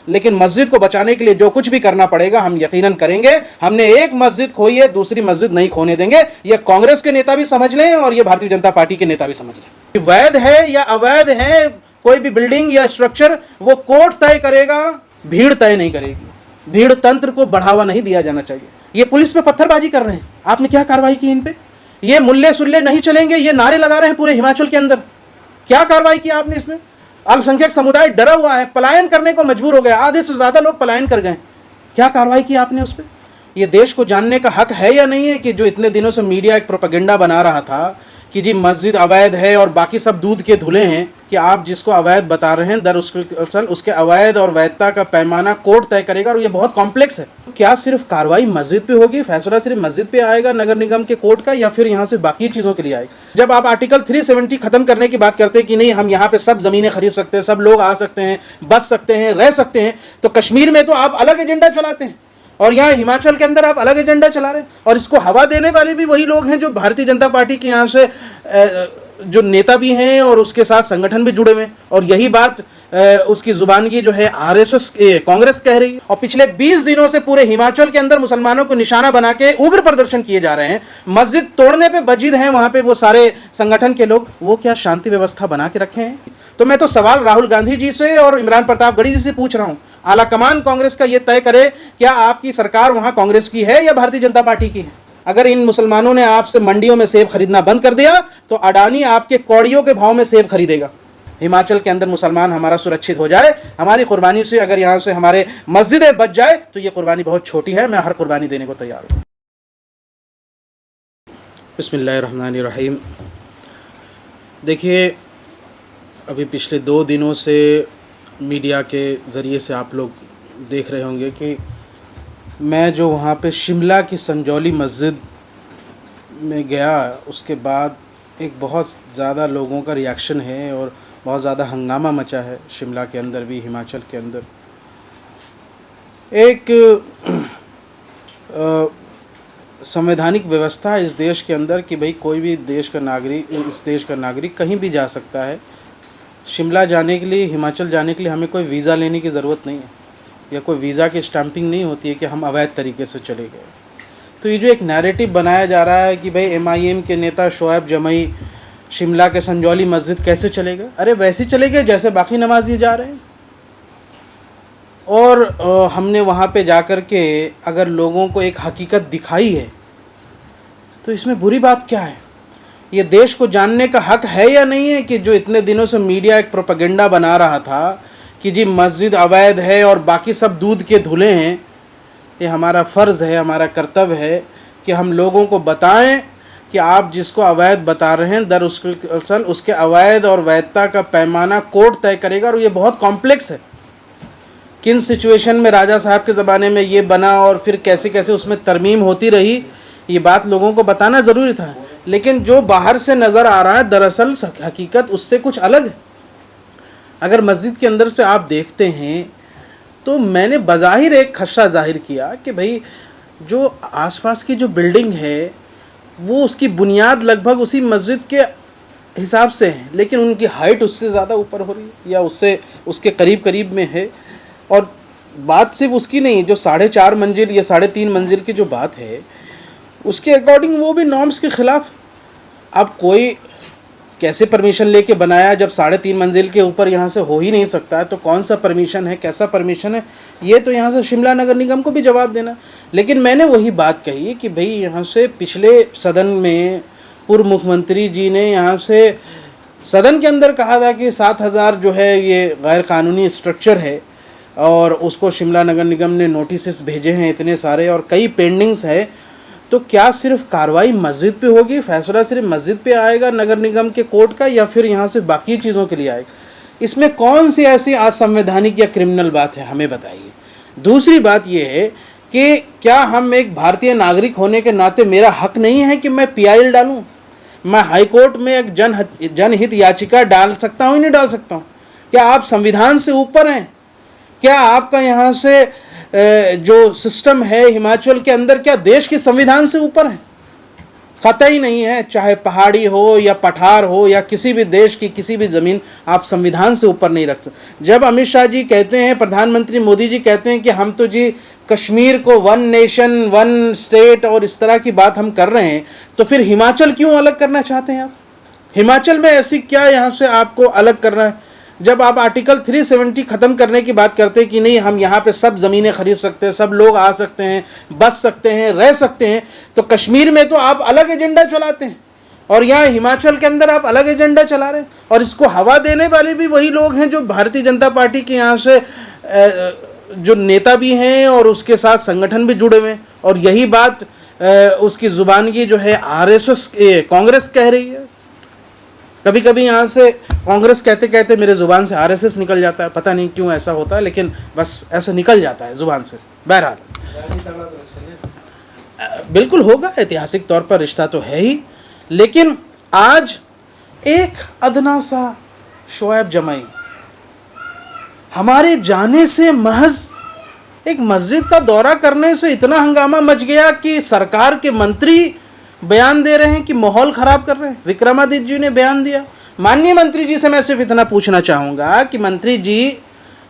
लेकिन मस्जिद को बचाने के लिए जो कुछ भी करना पड़ेगा हम यकीनन करेंगे। हमने एक मस्जिद खोई है, दूसरी मस्जिद नहीं खोने देंगे। ये कांग्रेस के नेता भी समझ लें और ये भारतीय जनता पार्टी के नेता भी समझ लें। वैध है या अवैध है कोई भी बिल्डिंग या स्ट्रक्चर, वो कोर्ट तय करेगा, भीड़ तय नहीं करेगी। भीड़ तंत्र को बढ़ावा नहीं दिया जाना चाहिए। ये पुलिस पे पत्थरबाजी कर रहे हैं, आपने क्या कार्रवाई की इन पे? ये मुल्ले सुल्ले नहीं चलेंगे, ये नारे लगा रहे हैं पूरे हिमाचल के अंदर, क्या कार्रवाई की आपने इसमें? अल्पसंख्यक समुदाय डरा हुआ है, पलायन करने को मजबूर हो गया, आधे से ज़्यादा लोग पलायन कर गए, क्या कार्रवाई की आपने उस पर? ये देश को जानने का हक है या नहीं है कि जो इतने दिनों से मीडिया एक प्रोपेगेंडा बना रहा था कि जी मस्जिद अवैध है और बाकी सब दूध के धुले हैं, कि आप जिसको अवैध बता रहे हैं दरअसल उसके अवैध और वैधता का पैमाना कोर्ट तय करेगा और ये बहुत कॉम्प्लेक्स है। क्या सिर्फ कार्रवाई मस्जिद पे होगी, फैसला सिर्फ मस्जिद पे आएगा नगर निगम के कोर्ट का, या फिर यहाँ से बाकी चीज़ों के लिए आएगा? जब आप आर्टिकल 370 खत्म करने की बात करते हैं कि नहीं हम यहाँ पे सब ज़मीनें खरीद सकते हैं, सब लोग आ सकते हैं, बस सकते हैं, रह सकते हैं, तो कश्मीर में तो आप अलग एजेंडा चलाते हैं और यहाँ हिमाचल के अंदर आप अलग एजेंडा चला रहे हैं। और इसको हवा देने वाले भी वही लोग हैं जो भारतीय जनता पार्टी के यहाँ से जो नेता भी हैं और उसके साथ संगठन भी जुड़े हुए हैं। और यही बात उसकी जुबानगी जो है आरएसएस कांग्रेस कह रही है। और पिछले 20 दिनों से पूरे हिमाचल के अंदर मुसलमानों को निशाना बना के उग्र प्रदर्शन किए जा रहे हैं, मस्जिद तोड़ने पे बजिद हैं वहाँ पे वो सारे संगठन के लोग। वो क्या शांति व्यवस्था बना के रखे हैं? तो मैं तो सवाल राहुल गांधी जी से और इमरान प्रतापगढ़ी जी से पूछ रहा हूँ, आला कमान कांग्रेस का ये तय करे क्या आपकी सरकार वहाँ कांग्रेस की है या भारतीय जनता पार्टी की है? अगर इन मुसलमानों ने आपसे मंडियों में सेब खरीदना बंद कर दिया तो अडानी आपके कौड़ियों के भाव में सेब खरीदेगा। हिमाचल के अंदर मुसलमान हमारा सुरक्षित हो जाए, हमारी कुर्बानी से अगर यहाँ से हमारे मस्जिदें बच जाए तो ये कुर्बानी बहुत छोटी है, मैं हर कुर्बानी देने को तैयार हूँ। बिस्मिल्लाहिर्रहमानिर्रहीम। देखिए, अभी पिछले 2 दिनों से मीडिया के ज़रिए से आप लोग देख रहे होंगे कि मैं जो वहाँ पे शिमला की संजौली मस्जिद में गया, उसके बाद एक बहुत ज़्यादा लोगों का रिएक्शन है और बहुत ज़्यादा हंगामा मचा है शिमला के अंदर भी, हिमाचल के अंदर। एक संवैधानिक व्यवस्था है इस देश के अंदर कि भाई कोई भी देश का नागरिक, इस देश का नागरिक कहीं भी जा सकता है। शिमला जाने के लिए, हिमाचल जाने के लिए हमें कोई वीज़ा लेने की ज़रूरत नहीं है या कोई वीज़ा की स्टैंपिंग नहीं होती है कि हम अवैध तरीके से चले गए। तो ये जो एक नैरेटिव बनाया जा रहा है कि भाई MIM के नेता शोएब जमई शिमला के संजौली मस्जिद कैसे चले गए, अरे वैसे चले गए जैसे बाकी नमाजी जा रहे हैं। और हमने वहाँ पे जाकर के अगर लोगों को एक हकीकत दिखाई है तो इसमें बुरी बात क्या है? ये देश को जानने का हक है या नहीं है कि जो इतने दिनों से मीडिया एक प्रोपेगेंडा बना रहा था कि जी मस्जिद अवैध है और बाकी सब दूध के धुले हैं। ये हमारा फ़र्ज़ है, हमारा कर्तव्य है कि हम लोगों को बताएं कि आप जिसको अवैध बता रहे हैं दरअसल उसके अवैध और वैधता का पैमाना कोर्ट तय करेगा। और ये बहुत कॉम्प्लेक्स है, किन सिचुएशन में राजा साहब के ज़माने में ये बना और फिर कैसे कैसे उसमें तरमीम होती रही, ये बात लोगों को बताना ज़रूरी था। लेकिन जो बाहर से नज़र आ रहा है दरअसल हकीकत उससे कुछ अलग है। अगर मस्जिद के अंदर से आप देखते हैं तो मैंने बज़ाहिर एक खदशा ज़ाहिर किया कि भाई जो आसपास की जो बिल्डिंग है वो उसकी बुनियाद लगभग उसी मस्जिद के हिसाब से है, लेकिन उनकी हाइट उससे ज़्यादा ऊपर हो रही है या उससे उसके करीब करीब में है। और बात सिर्फ उसकी नहीं, जो 4.5 मंजिल या 3.5 मंजिल की जो बात है उसके अकॉर्डिंग वो भी नॉर्म्स के ख़िलाफ़। अब कोई कैसे परमिशन लेके बनाया जब 3.5 मंजिल के ऊपर यहाँ से हो ही नहीं सकता है, तो कौन सा परमिशन है, कैसा परमिशन है, ये तो यहाँ से शिमला नगर निगम को भी जवाब देना। लेकिन मैंने वही बात कही कि भाई यहाँ से पिछले सदन में पूर्व मुख्यमंत्री जी ने यहाँ से सदन के अंदर कहा था कि 7,000 जो है ये गैर कानूनी स्ट्रक्चर है और उसको शिमला नगर निगम ने नोटिस भेजे हैं इतने सारे और कई पेंडिंग्स है। तो क्या सिर्फ कार्रवाई मस्जिद पे होगी, फैसला सिर्फ मस्जिद पे आएगा नगर निगम के कोर्ट का, या फिर यहाँ से बाकी चीज़ों के लिए आएगा? इसमें कौन सी ऐसी असंवैधानिक या क्रिमिनल बात है, हमें बताइए। दूसरी बात यह है कि क्या हम एक भारतीय नागरिक होने के नाते मेरा हक नहीं है कि मैं PIL डालूँ? मैं हाई कोर्ट में एक जनहित याचिका डाल सकता हूँ, नहीं डाल सकता हूँ? क्या आप संविधान से ऊपर हैं? क्या आपका यहाँ से जो सिस्टम है हिमाचल के अंदर क्या देश के संविधान से ऊपर है? कतई नहीं है, चाहे पहाड़ी हो या पठार हो या किसी भी देश की किसी भी ज़मीन, आप संविधान से ऊपर नहीं रख सकते। जब अमित शाह जी कहते हैं, प्रधानमंत्री मोदी जी कहते हैं कि हम तो जी कश्मीर को वन नेशन वन स्टेट और इस तरह की बात हम कर रहे हैं, तो फिर हिमाचल क्यों अलग करना चाहते हैं आप? हिमाचल में ऐसी क्या यहाँ से आपको अलग करना है? जब आप आर्टिकल 370 ख़त्म करने की बात करते हैं कि नहीं हम यहाँ पे सब ज़मीनें खरीद सकते हैं, सब लोग आ सकते हैं, बस सकते हैं, रह सकते हैं, तो कश्मीर में तो आप अलग एजेंडा चलाते हैं और यहाँ हिमाचल के अंदर आप अलग एजेंडा चला रहे हैं। और इसको हवा देने वाले भी वही लोग हैं जो भारतीय जनता पार्टी के यहाँ से जो नेता भी हैं और उसके साथ संगठन भी जुड़े हुए हैं। और यही बात उसकी ज़ुबानगी जो है RSS कांग्रेस कह रही है। कभी कभी यहाँ से कांग्रेस कहते कहते मेरे ज़ुबान से RSS निकल जाता है, पता नहीं क्यों ऐसा होता है, लेकिन बस ऐसा निकल जाता है ज़ुबान से। बहरहाल बिल्कुल होगा, ऐतिहासिक तौर पर रिश्ता तो है ही, लेकिन आज एक अदना सा शोएब जमाई हमारे जाने से महज एक मस्जिद का दौरा करने से इतना हंगामा मच गया कि सरकार के मंत्री बयान दे रहे हैं कि माहौल ख़राब कर रहे हैं। विक्रमादित्य जी ने बयान दिया। माननीय मंत्री जी से मैं सिर्फ इतना पूछना चाहूँगा कि मंत्री जी,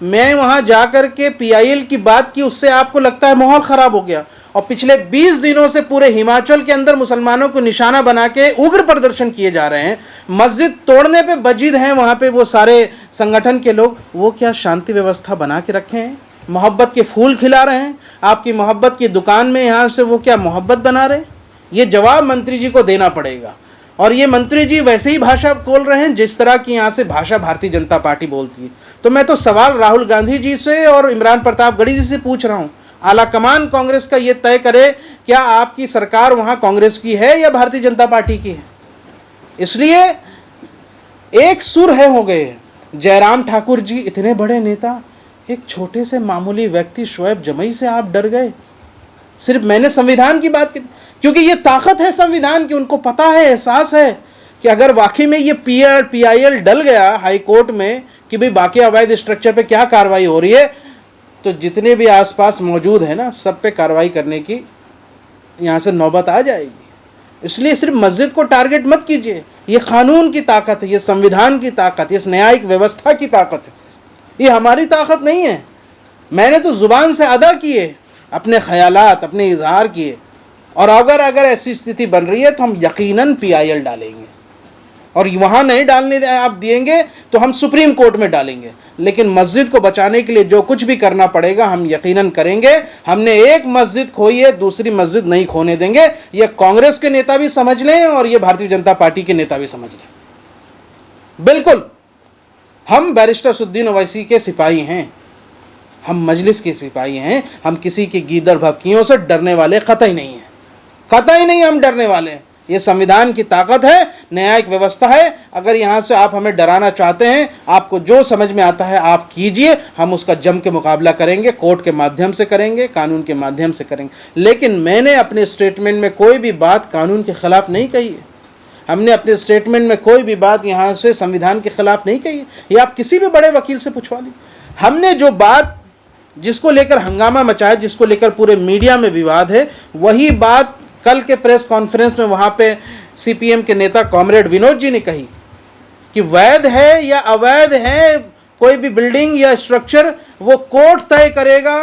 मैं वहाँ जाकर के PIL की बात की, उससे आपको लगता है माहौल ख़राब हो गया? और पिछले 20 दिनों से पूरे हिमाचल के अंदर मुसलमानों को निशाना बना के उग्र प्रदर्शन किए जा रहे हैं, मस्जिद तोड़ने पे बजिद हैं वहाँ पे वो सारे संगठन के लोग। वो क्या शांति व्यवस्था बना के रखे हैं? मोहब्बत के फूल खिला रहे हैं आपकी मोहब्बत की दुकान में, यहाँ से वो क्या मोहब्बत बना रहे हैं? ये जवाब मंत्री जी को देना पड़ेगा। और ये मंत्री जी वैसे ही भाषा बोल रहे हैं जिस तरह की यहाँ से भाषा भारतीय जनता पार्टी बोलती है। तो मैं तो सवाल राहुल गांधी जी से और इमरान प्रतापगढ़ी जी से पूछ रहा हूँ, आला कमान कांग्रेस का ये तय करे, क्या आपकी सरकार वहाँ कांग्रेस की है या भारतीय जनता पार्टी की है? इसलिए एक सुर है हो गए। जयराम ठाकुर जी इतने बड़े नेता, एक छोटे से मामूली व्यक्ति शोएब जमाई से आप डर गए? सिर्फ मैंने संविधान की बात की, क्योंकि ये ताकत है संविधान की। उनको पता है, एहसास है कि अगर वाकई में ये PIL डल गया हाई कोर्ट में कि भाई बाकी अवैध स्ट्रक्चर पे क्या कार्रवाई हो रही है, तो जितने भी आसपास मौजूद है ना, सब पे कार्रवाई करने की यहाँ से नौबत आ जाएगी। इसलिए सिर्फ मस्जिद को टारगेट मत कीजिए। ये कानून की ताकत है, ये संविधान की ताकत है, इस न्यायिक व्यवस्था की ताकत है, ये हमारी ताकत नहीं है। मैंने तो ज़ुबान से अदा किए, अपने ख्यालात अपने इजहार किए, और अगर ऐसी स्थिति बन रही है तो हम यकीनन PIL डालेंगे। और वहाँ नहीं डालने आप दिएंगे तो हम सुप्रीम कोर्ट में डालेंगे, लेकिन मस्जिद को बचाने के लिए जो कुछ भी करना पड़ेगा हम यकीनन करेंगे। हमने एक मस्जिद खोई है, दूसरी मस्जिद नहीं खोने देंगे। ये कांग्रेस के नेता भी समझ लें और ये भारतीय जनता पार्टी के नेता भी समझ लें। बिल्कुल हम बैरिस्टर असदुद्दीन ओवैसी के सिपाही हैं, हम मजलिस के सिपाही हैं, हम किसी की गीदड़ भभकियों से डरने वाले कतई नहीं हैं, कतई नहीं हम डरने वाले हैं। ये संविधान की ताकत है, न्यायिक व्यवस्था है। अगर यहाँ से आप हमें डराना चाहते हैं, आपको जो समझ में आता है आप कीजिए, हम उसका जम के मुकाबला करेंगे, कोर्ट के माध्यम से करेंगे, कानून के माध्यम से करेंगे। लेकिन मैंने अपने स्टेटमेंट में कोई भी बात कानून के ख़िलाफ़ नहीं कही है। हमने अपने स्टेटमेंट में कोई भी बात यहाँ से संविधान के ख़िलाफ़ नहीं कही है। ये आप किसी भी बड़े वकील से पूछवा लीजिए। हमने जो बात जिसको लेकर हंगामा मचाया, जिसको लेकर पूरे मीडिया में विवाद है, वही बात कल के प्रेस कॉन्फ्रेंस में वहाँ पे CPM के नेता कॉमरेड विनोद जी ने कही कि वैध है या अवैध है कोई भी बिल्डिंग या स्ट्रक्चर, वो कोर्ट तय करेगा,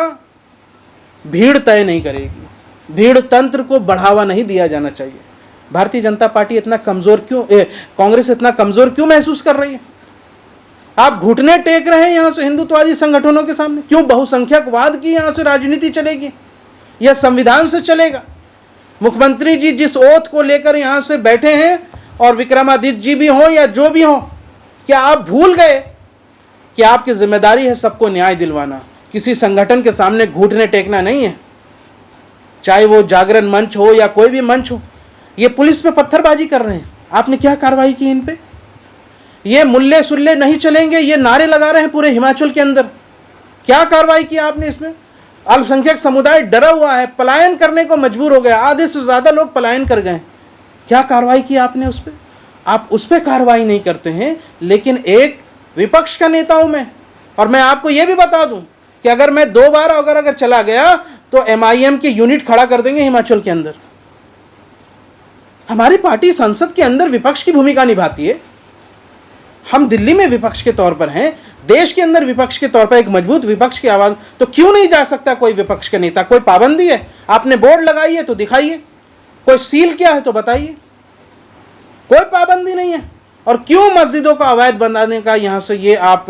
भीड़ तय नहीं करेगी। भीड़ तंत्र को बढ़ावा नहीं दिया जाना चाहिए। भारतीय जनता पार्टी इतना कमज़ोर क्यों, कांग्रेस इतना कमज़ोर क्यों महसूस कर रही है? आप घुटने टेक रहे हैं यहाँ से हिंदुत्ववादी संगठनों के सामने। क्यों बहुसंख्यकवाद की यहाँ से राजनीति चलेगी या संविधान से चलेगा? मुख्यमंत्री जी जिस ओथ को लेकर यहाँ से बैठे हैं, और विक्रमादित्य जी भी हों या जो भी हों, क्या आप भूल गए कि आपकी जिम्मेदारी है सबको न्याय दिलवाना? किसी संगठन के सामने घुटने टेकना नहीं है, चाहे वो जागरण मंच हो या कोई भी मंच हो। ये पुलिस पे पत्थरबाजी कर रहे हैं, आपने क्या कार्रवाई की इन पे? ये मुल्ले सुल्ले नहीं चलेंगे, ये नारे लगा रहे हैं पूरे हिमाचल के अंदर, क्या कार्रवाई की आपने इसमें? अल्पसंख्यक समुदाय डरा हुआ है, पलायन करने को मजबूर हो गया, आधे से ज़्यादा लोग पलायन कर गए, क्या कार्रवाई की आपने उस पर? आप उस पर कार्रवाई नहीं करते हैं। लेकिन एक विपक्ष का नेता हूँ मैं, और मैं आपको ये भी बता दूँ कि अगर मैं 2 बार अगर चला गया तो MIM की यूनिट खड़ा कर देंगे हिमाचल के अंदर। हमारी पार्टी संसद के अंदर विपक्ष की भूमिका निभाती है। हम दिल्ली में विपक्ष के तौर पर हैं, देश के अंदर विपक्ष के तौर पर एक मजबूत विपक्ष की आवाज। तो क्यों नहीं जा सकता कोई विपक्ष का नेता? कोई पाबंदी है? आपने बोर्ड लगाई है तो दिखाइए, कोई सील किया है तो बताइए। कोई पाबंदी नहीं है। और क्यों मस्जिदों को अवैध बनाने का यहाँ से ये आप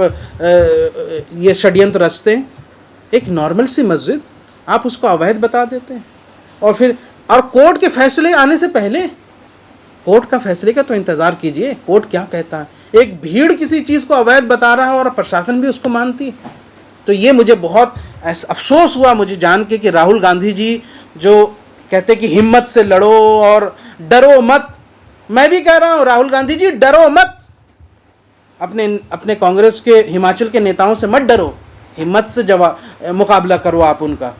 ये षड्यंत्र रचते हैं? एक नॉर्मल सी मस्जिद आप उसको अवैध बता देते हैं। और फिर कोर्ट के फैसले आने से पहले, कोर्ट का फैसले का तो इंतज़ार कीजिए, कोर्ट क्या कहता है। एक भीड़ किसी चीज़ को अवैध बता रहा है और प्रशासन भी उसको मानती है। तो ये मुझे बहुत अफसोस हुआ मुझे जान के कि राहुल गांधी जी जो कहते कि हिम्मत से लड़ो और डरो मत, मैं भी कह रहा हूँ राहुल गांधी जी डरो मत। अपने कांग्रेस के हिमाचल के नेताओं से मत डरो, हिम्मत से मुकाबला करो आप उनका।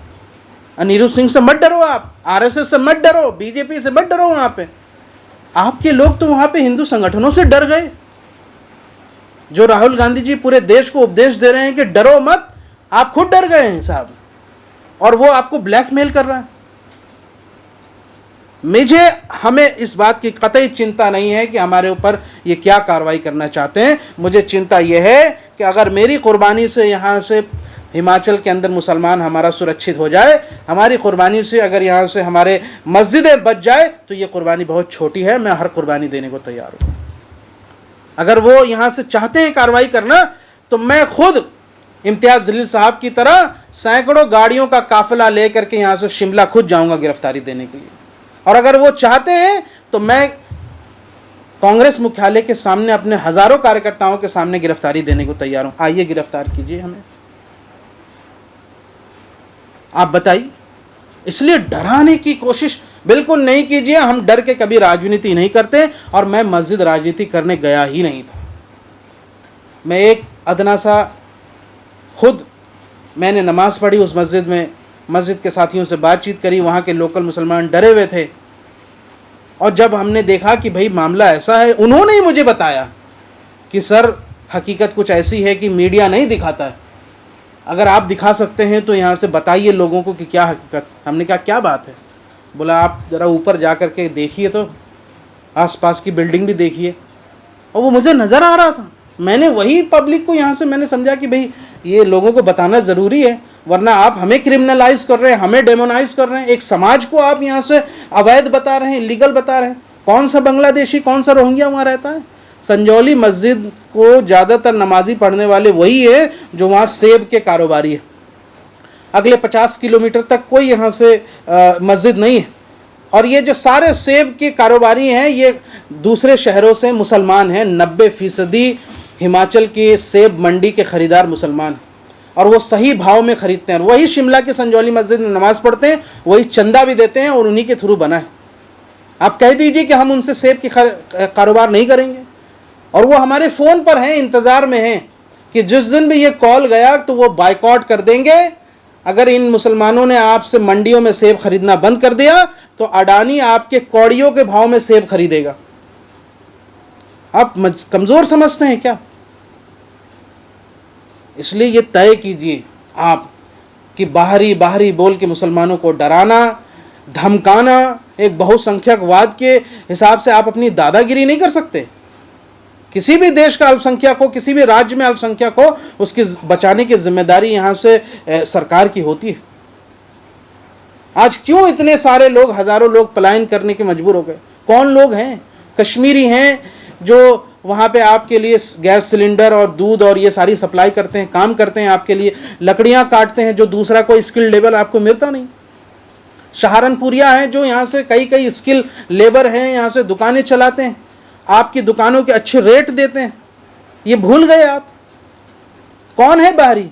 अनिरुद्ध सिंह से मत डरो, आप आरएसएस से मत डरो, बीजेपी से मत डरो। वहाँ पे आपके लोग तो वहाँ पे हिंदू संगठनों से डर गए। जो राहुल गांधी जी पूरे देश को उपदेश दे रहे हैं कि डरो मत, आप खुद डर गए हैं साहब, और वो आपको ब्लैकमेल कर रहा है। हमें इस बात की कतई चिंता नहीं है कि हमारे ऊपर ये क्या कार्रवाई करना चाहते हैं। मुझे चिंता यह है कि अगर मेरी कुर्बानी से यहाँ से हिमाचल के अंदर मुसलमान हमारा सुरक्षित हो जाए, हमारी कुर्बानी से अगर यहाँ से हमारे मस्जिदें बच जाए, तो ये कुर्बानी बहुत छोटी है। मैं हर कुर्बानी देने को तैयार हूँ। अगर वो यहाँ से चाहते हैं कार्रवाई करना, तो मैं खुद इम्तियाज़ जलील साहब की तरह सैकड़ों गाड़ियों का काफिला लेकर के यहाँ से शिमला खुद जाऊँगा गिरफ्तारी देने के लिए। और अगर वो चाहते हैं तो मैं कांग्रेस मुख्यालय के सामने अपने हज़ारों कार्यकर्ताओं के सामने गिरफ्तारी देने को तैयार हूँ। आइए गिरफ्तार कीजिए हमें, आप बताइए। इसलिए डराने की कोशिश बिल्कुल नहीं कीजिए। हम डर के कभी राजनीति नहीं करते, और मैं मस्जिद राजनीति करने गया ही नहीं था। मैं एक अदना सा खुद मैंने नमाज़ पढ़ी उस मस्जिद में, मस्जिद के साथियों से बातचीत करी, वहाँ के लोकल मुसलमान डरे हुए थे। और जब हमने देखा कि भाई मामला ऐसा है, उन्होंने ही मुझे बताया कि सर हकीकत कुछ ऐसी है कि मीडिया नहीं दिखाता है, अगर आप दिखा सकते हैं तो यहाँ से बताइए लोगों को कि क्या हकीकत। हमने कहा क्या बात है? बोला आप ज़रा ऊपर जा कर के देखिए, तो आसपास की बिल्डिंग भी देखिए। और वो मुझे नज़र आ रहा था। मैंने वही पब्लिक को यहाँ से मैंने समझा कि भाई ये लोगों को बताना ज़रूरी है, वरना आप हमें क्रिमिनलाइज कर रहे हैं, हमें डेमोनाइज कर रहे हैं, एक समाज को आप यहाँ से अवैध बता रहे हैं, इलीगल बता रहे हैं। कौन सा बांग्लादेशी, कौन सा रोहिंग्या वहाँ रहता है? संजौली मस्जिद को ज़्यादातर नमाजी पढ़ने वाले वही है जो वहाँ सेब के कारोबारी है। अगले 50 किलोमीटर तक कोई यहाँ से मस्जिद नहीं है। और ये जो सारे सेब के कारोबारी हैं, ये दूसरे शहरों से मुसलमान हैं। 90% हिमाचल के सेब मंडी के ख़रीदार मुसलमान हैं, और वो सही भाव में ख़रीदते हैं। वही शिमला के संजौली मस्जिद में नमाज़ पढ़ते हैं, वही चंदा भी देते हैं, और उन्हीं के थ्रू बना है। आप कह दीजिए कि हम उनसे सेब की कारोबार नहीं करेंगे, और वो हमारे फ़ोन पर हैं, इंतज़ार में हैं कि जिस दिन भी ये कॉल गया तो वो बाइकआउट कर देंगे। अगर इन मुसलमानों ने आपसे मंडियों में सेब खरीदना बंद कर दिया तो अडानी आपके कौड़ियों के भाव में सेब खरीदेगा। आप कमज़ोर समझते हैं क्या? इसलिए ये तय कीजिए आप कि बाहरी बोल के मुसलमानों को डराना, धमकाना, एक बहुसंख्यकवाद के हिसाब से आप अपनी दादागिरी नहीं कर सकते। किसी भी देश का अल्पसंख्यक हो, किसी भी राज्य में अल्पसंख्यक हो, उसकी बचाने की जिम्मेदारी यहाँ से सरकार की होती है। आज क्यों इतने सारे लोग, हज़ारों लोग पलायन करने के मजबूर हो गए? कौन लोग हैं? कश्मीरी हैं जो वहाँ पे आपके लिए गैस सिलेंडर और दूध और ये सारी सप्लाई करते हैं, काम करते हैं आपके लिए, लकड़ियाँ काटते हैं, जो दूसरा कोई स्किल लेबर आपको मिलता नहीं। सहारनपुरिया हैं जो यहाँ से कई स्किल लेबर हैं, यहाँ से दुकानें चलाते हैं, आपकी दुकानों के अच्छे रेट देते हैं। ये भूल गए आप? कौन है बाहरी?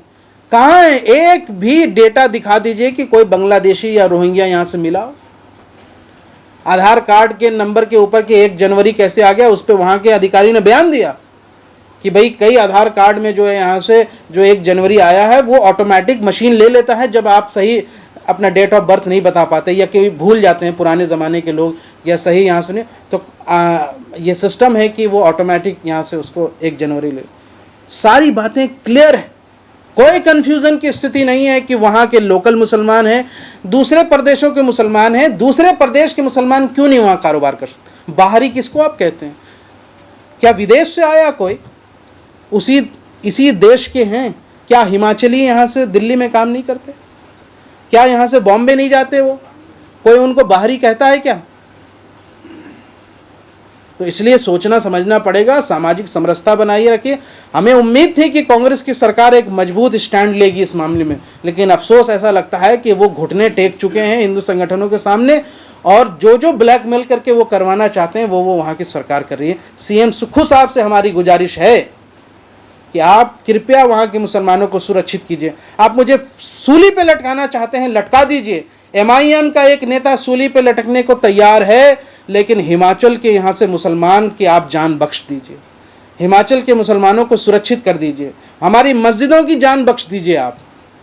कहाँ है? एक भी डेटा दिखा दीजिए कि कोई बांग्लादेशी या रोहिंग्या यहाँ से मिला हो। आधार कार्ड के नंबर के ऊपर के 1 जनवरी कैसे आ गया, उस पर वहाँ के अधिकारी ने बयान दिया कि भाई कई आधार कार्ड में जो है यहाँ से जो 1 जनवरी आया है वो ऑटोमेटिक मशीन ले लेता है जब आप सही अपना डेट ऑफ बर्थ नहीं बता पाते, या कि भूल जाते हैं पुराने ज़माने के लोग, या सही यहाँ सुनिए तो ये सिस्टम है कि वो ऑटोमेटिक यहाँ से उसको 1 जनवरी ले। सारी बातें क्लियर है, कोई कन्फ्यूज़न की स्थिति नहीं है कि वहाँ के लोकल मुसलमान हैं, दूसरे प्रदेशों के मुसलमान हैं। दूसरे प्रदेश के मुसलमान क्यों नहीं वहाँ कारोबार कर सकते? बाहरी किसको आप कहते हैं? क्या विदेश से आया कोई? इसी देश के हैं। क्या हिमाचली यहाँ से दिल्ली में काम नहीं करते? क्या यहाँ से बॉम्बे नहीं जाते वो? कोई उनको बाहरी कहता है क्या? तो इसलिए सोचना समझना पड़ेगा, सामाजिक समरसता बनाए रखिए। हमें उम्मीद थी कि कांग्रेस की सरकार एक मजबूत स्टैंड लेगी इस मामले में, लेकिन अफसोस ऐसा लगता है कि वो घुटने टेक चुके हैं हिंदू संगठनों के सामने, और जो ब्लैकमेल करके वो करवाना चाहते हैं वो वहाँ की सरकार कर रही है। सीएम सुक्खू साहब से हमारी गुजारिश है कि आप कृपया वहाँ के मुसलमानों को सुरक्षित कीजिए। आप मुझे सूली पे लटकाना चाहते हैं, लटका दीजिए। एमआईएम का एक नेता सूली पे लटकने को तैयार है, लेकिन हिमाचल के यहाँ से मुसलमान की आप जान बख्श दीजिए। हिमाचल के मुसलमानों को सुरक्षित कर दीजिए। हमारी मस्जिदों की जान बख्श दीजिए आप।